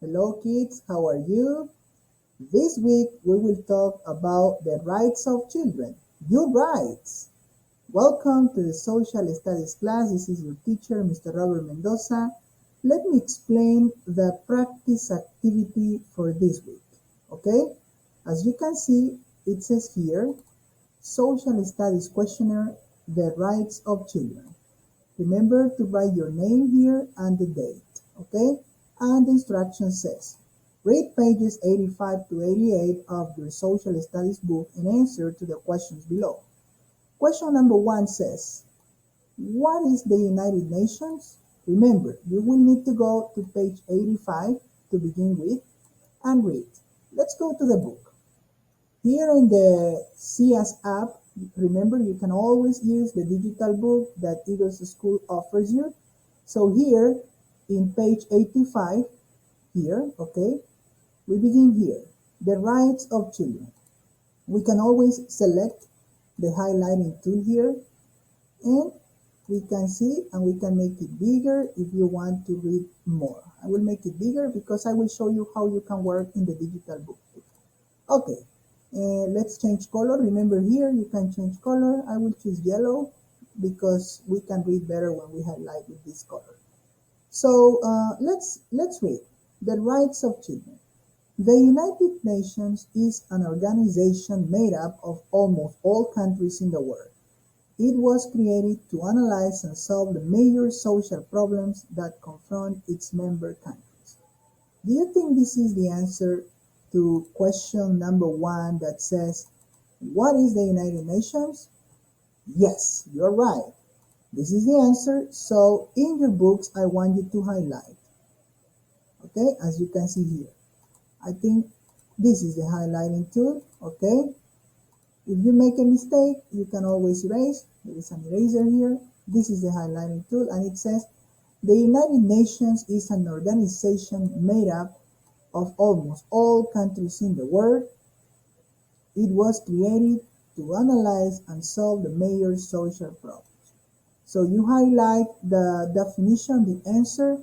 Hello kids, how are you? This week we will talk about the rights of children. Your rights. Welcome to the Social Studies class. This is your teacher, Mr. Robert Mendoza. Let me explain the practice activity for this week. Okay? As you can see, it says here, Social Studies Questionnaire, the rights of children. Remember to write your name here and the date, okay? And the instruction says, read pages 85 to 88 of your social studies book and answer to the questions below. Question number 1 says, what is the United Nations? Remember, you will need to go to page 85 to begin with and read. Let's go to the book. Here in the CS app, remember you can always use the digital book that Eagles School offers you. So here in page 85, here, okay, we begin here. The rights of children. We can always select the highlighting tool here and we can see and we can make it bigger if you want to read more. I will make it bigger because I will show you how you can work in the digital book. Okay, let's change color. Remember here, you can change color. I will choose yellow because we can read better when we highlight with this color. So let's read the rights of children. The United Nations is an organization made up of almost all countries in the world. It was created to analyze and solve the major social problems that confront its member countries. Do you think this is the answer to question number 1 that says, what is the United Nations? Yes, you're right. This is the answer. So in your books, I want you to highlight. Okay, as you can see here. I think this is the highlighting tool. Okay, if you make a mistake, you can always erase. There is an eraser here. This is the highlighting tool, and it says, the United Nations is an organization made up of almost all countries in the world. It was created to analyze and solve the major social problems. So you highlight the definition, the answer,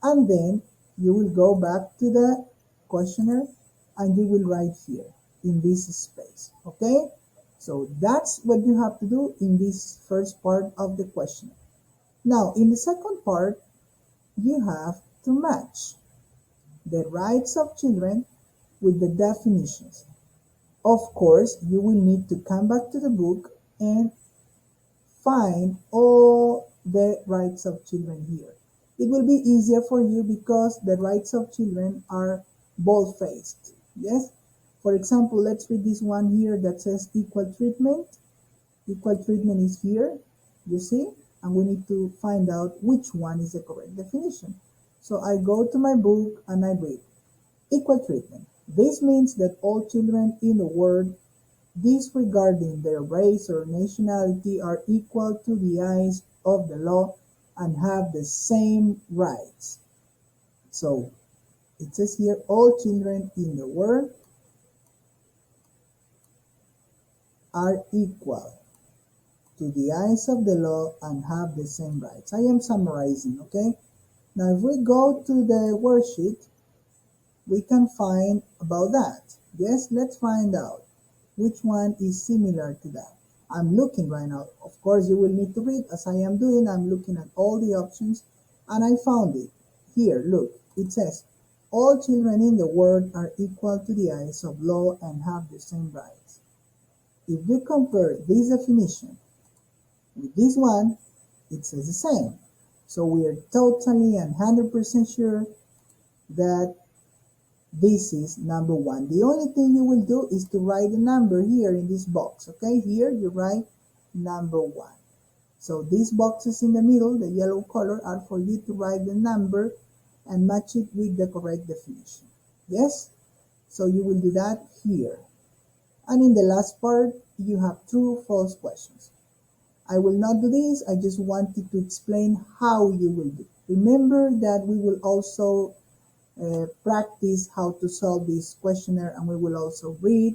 and then you will go back to the questionnaire and you will write here in this space. Okay? So that's what you have to do in this first part of the questionnaire. Now, in the second part, you have to match the rights of children with the definitions. Of course, you will need to come back to the book and find all the rights of children here. It will be easier for you because the rights of children are bold-faced. Yes? For example, let's read this one here that says equal treatment. Equal treatment is here, you see? And we need to find out which one is the correct definition. So I go to my book and I read. Equal treatment. This means that all children in the world, disregarding their race or nationality, are equal to the eyes of the law and have the same rights. So it says here, all children in the world are equal to the eyes of the law and have the same rights. I am summarizing, okay? Now if we go to the worksheet, we can find about that. Yes, let's find out which one is similar to that. I'm looking right now. Of course, you will need to read as I am doing. I'm looking at all the options and I found it. Here, look, it says, all children in the world are equal to the eyes of law and have the same rights. If you compare this definition with this one, it says the same. So we are totally and 100% sure that this is number 1. The only thing you will do is to write the number here in this box. Okay, here you write number 1. So these boxes in the middle, the yellow color, are for you to write the number and match it with the correct definition. Yes? So you will do that here. And in the last part, you have true, false questions. I will not do this. I just wanted to explain how you will do. Remember that we will also practice how to solve this questionnaire and we will also read,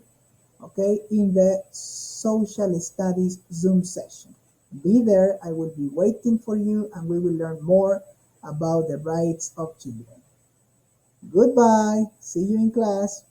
okay, in the social studies Zoom session. Be there. I will be waiting for you and we will learn more about the rights of children. Goodbye. See you in class.